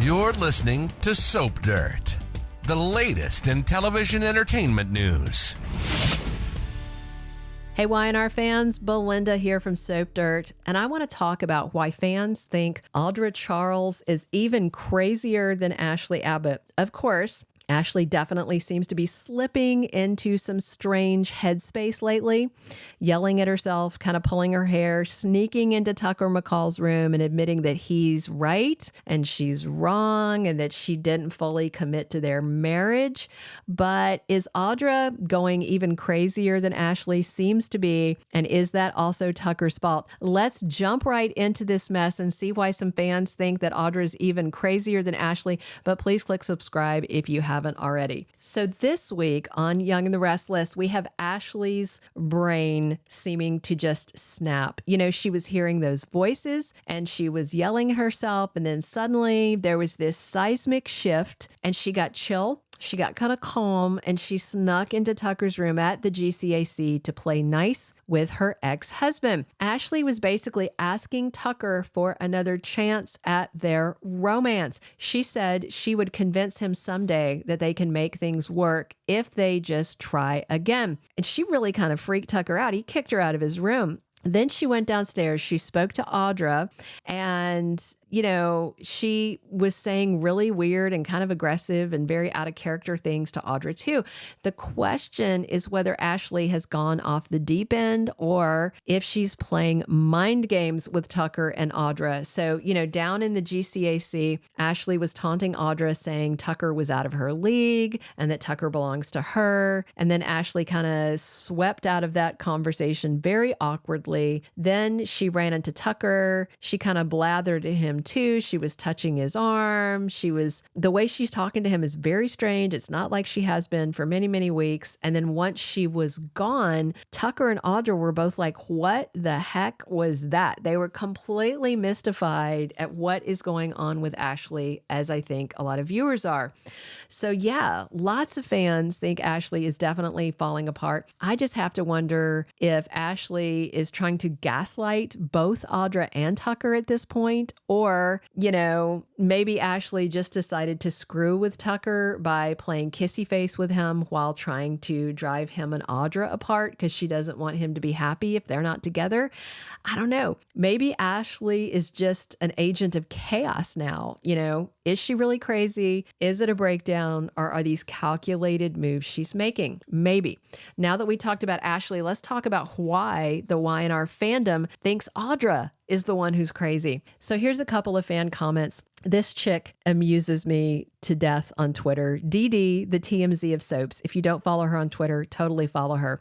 You're listening to Soap Dirt, the latest in television entertainment news. Hey Y&R fans, Belinda here from Soap Dirt, and I want to talk about why fans think Audra Charles is even crazier than Ashley Abbott. Of course, Ashley definitely seems to be slipping into some strange headspace lately, yelling at herself, kind of pulling her hair, sneaking into Tucker McCall's room and admitting that he's right and she's wrong and that she didn't fully commit to their marriage. But is Audra going even crazier than Ashley seems to be? And is that also Tucker's fault? Let's jump right into this mess and see why some fans think that Audra is even crazier than Ashley. But please click subscribe if you haven't already. So this week on Young and the Restless, we have Ashley's brain seeming to just snap. You know, she was hearing those voices and she was yelling at herself, and then suddenly there was this seismic shift and she got chill. She got kind of calm and she snuck into Tucker's room at the GCAC to play nice with her ex-husband. Ashley was basically asking Tucker for another chance at their romance. She said she would convince him someday that they can make things work if they just try again. And she really kind of freaked Tucker out. He kicked her out of his room. Then she went downstairs. She spoke to Audra and, you know, she was saying really weird and kind of aggressive and very out of character things to Audra too. The question is whether Ashley has gone off the deep end or if she's playing mind games with Tucker and Audra. So, you know, down in the GCAC, Ashley was taunting Audra, saying Tucker was out of her league and that Tucker belongs to her. And then Ashley kind of swept out of that conversation very awkwardly. Then she ran into Tucker. She kind of blathered to him too. She was touching his arm. The way she's talking to him is very strange. It's not like she has been for many, many weeks. And then once she was gone, Tucker and Audra were both like, what the heck was that? They were completely mystified at what is going on with Ashley, as I think a lot of viewers are. So yeah, lots of fans think Ashley is definitely falling apart. I just have to wonder if Ashley is trying to gaslight both Audra and Tucker at this point, or, you know, maybe Ashley just decided to screw with Tucker by playing kissy face with him while trying to drive him and Audra apart because she doesn't want him to be happy if they're not together. I don't know. Maybe Ashley is just an agent of chaos now. You know, is she really crazy? Is it a breakdown, or are these calculated moves she's making? Maybe. Now that we talked about Ashley, let's talk about why the Y&R fandom thinks Audra is the one who's crazy. So here's a couple of fan comments. This chick amuses me to death on Twitter. Dee, the TMZ of soaps. If you don't follow her on Twitter, totally follow her.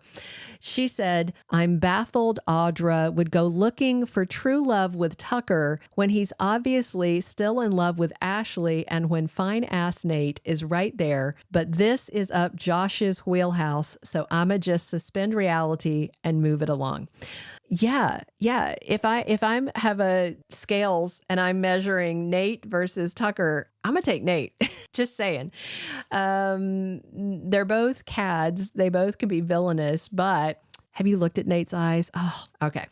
She said, I'm baffled Audra would go looking for true love with Tucker when he's obviously still in love with Ashley and when fine ass Nate is right there. But this is up Josh's wheelhouse, so I'ma just suspend reality and move it along. Yeah. If I'm have a scales and I'm measuring Nate versus Tucker, I'm gonna take Nate. Just saying. They're both cads. They both can be villainous, but have you looked at Nate's eyes? Oh, okay.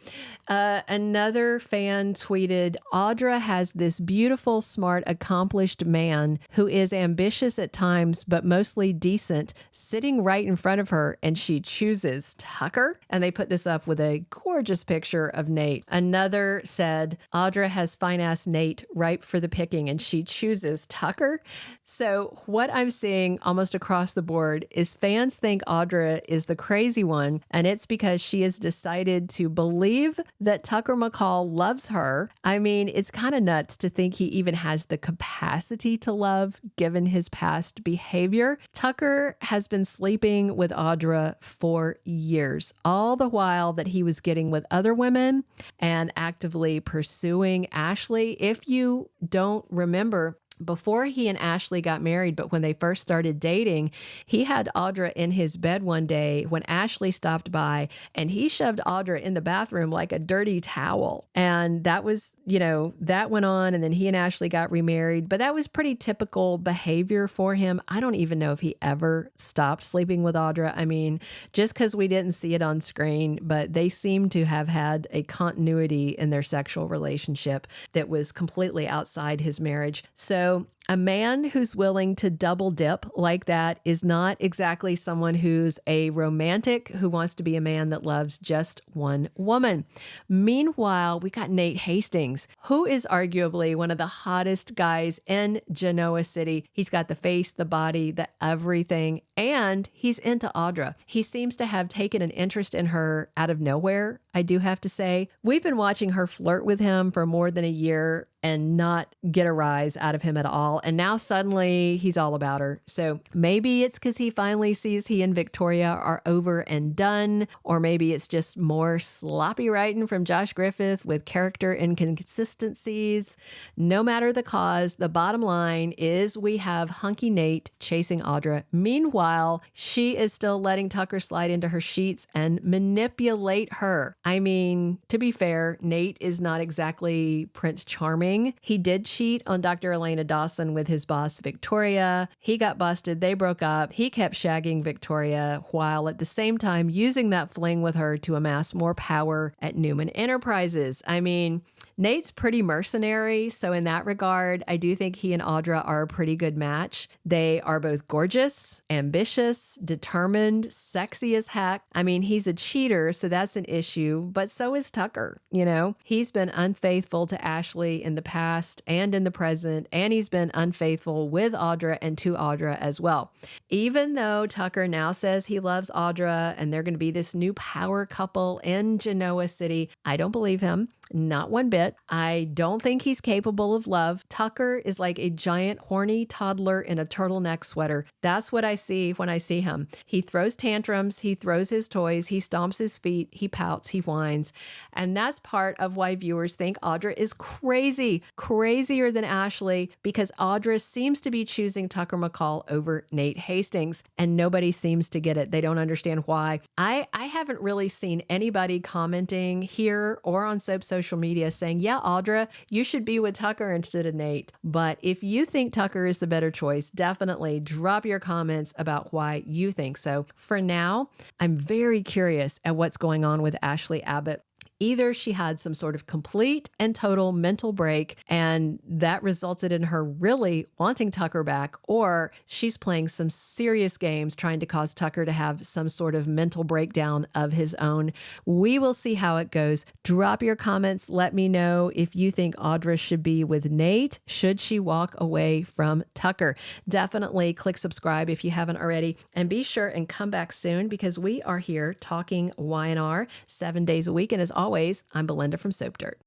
Another fan tweeted, Audra has this beautiful, smart, accomplished man who is ambitious at times, but mostly decent, sitting right in front of her, and she chooses Tucker. And they put this up with a gorgeous picture of Nate. Another said, Audra has fine-ass Nate ripe for the picking, and she chooses Tucker. So what I'm seeing almost across the board is fans think Audra is the crazy one, and it's because she has decided to believe that Tucker McCall loves her. I mean, it's kind of nuts to think he even has the capacity to love given his past behavior. Tucker has been sleeping with Audra for years, all the while that he was getting with other women and actively pursuing Ashley. If you don't remember, before he and Ashley got married, but when they first started dating, he had Audra in his bed one day when Ashley stopped by, and he shoved Audra in the bathroom like a dirty towel. And that was, that went on, and then he and Ashley got remarried, but that was pretty typical behavior for him. I don't even know if he ever stopped sleeping with Audra. I mean, just because we didn't see it on screen, but they seem to have had a continuity in their sexual relationship that was completely outside his marriage. So A man who's willing to double dip like that is not exactly someone who's a romantic who wants to be a man that loves just one woman. Meanwhile, we got Nate Hastings, who is arguably one of the hottest guys in Genoa City. He's got the face, the body, the everything, and he's into Audra. He seems to have taken an interest in her out of nowhere, I do have to say. We've been watching her flirt with him for more than a year and not get a rise out of him at all. And now suddenly he's all about her. So maybe it's because he finally sees he and Victoria are over and done, or maybe it's just more sloppy writing from Josh Griffith with character inconsistencies. No matter the cause, the bottom line is we have hunky Nate chasing Audra. Meanwhile, she is still letting Tucker slide into her sheets and manipulate her. I mean, to be fair, Nate is not exactly Prince Charming. He did cheat on Dr. Elena Dawson with his boss, Victoria. He got busted. They broke up. He kept shagging Victoria while at the same time using that fling with her to amass more power at Newman Enterprises. I mean, Nate's pretty mercenary, so in that regard, I do think he and Audra are a pretty good match. They are both gorgeous, ambitious, determined, sexy as heck. I mean, he's a cheater, so that's an issue, but so is Tucker, you know? He's been unfaithful to Ashley in the past and in the present, and he's been unfaithful with Audra and to Audra as well. Even though Tucker now says he loves Audra and they're going to be this new power couple in Genoa City, I don't believe him. Not one bit. I don't think he's capable of love. Tucker is like a giant horny toddler in a turtleneck sweater. That's what I see when I see him. He throws tantrums, he throws his toys, he stomps his feet, he pouts, he whines. And that's part of why viewers think Audra is crazy, crazier than Ashley, because Audra seems to be choosing Tucker McCall over Nate Hastings, and nobody seems to get it. They don't understand why. I haven't really seen anybody commenting here or on Soap social media saying, yeah, Audra, you should be with Tucker instead of Nate. But if you think Tucker is the better choice, definitely drop your comments about why you think so. For now, I'm very curious at what's going on with Ashley Abbott. Either she had some sort of complete and total mental break, and that resulted in her really wanting Tucker back, or she's playing some serious games trying to cause Tucker to have some sort of mental breakdown of his own. We will see how it goes. Drop your comments. Let me know if you think Audra should be with Nate. Should she walk away from Tucker? Definitely click subscribe if you haven't already, and be sure and come back soon because we are here talking Y&R 7 days a week. And as always, I'm Belinda from Soap Dirt.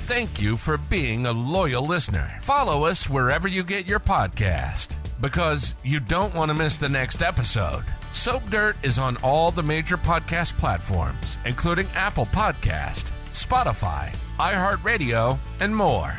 Thank you for being a loyal listener. Follow us wherever you get your podcast because you don't want to miss the next episode. Soap Dirt is on all the major podcast platforms, including Apple Podcast, Spotify, iHeartRadio, and more.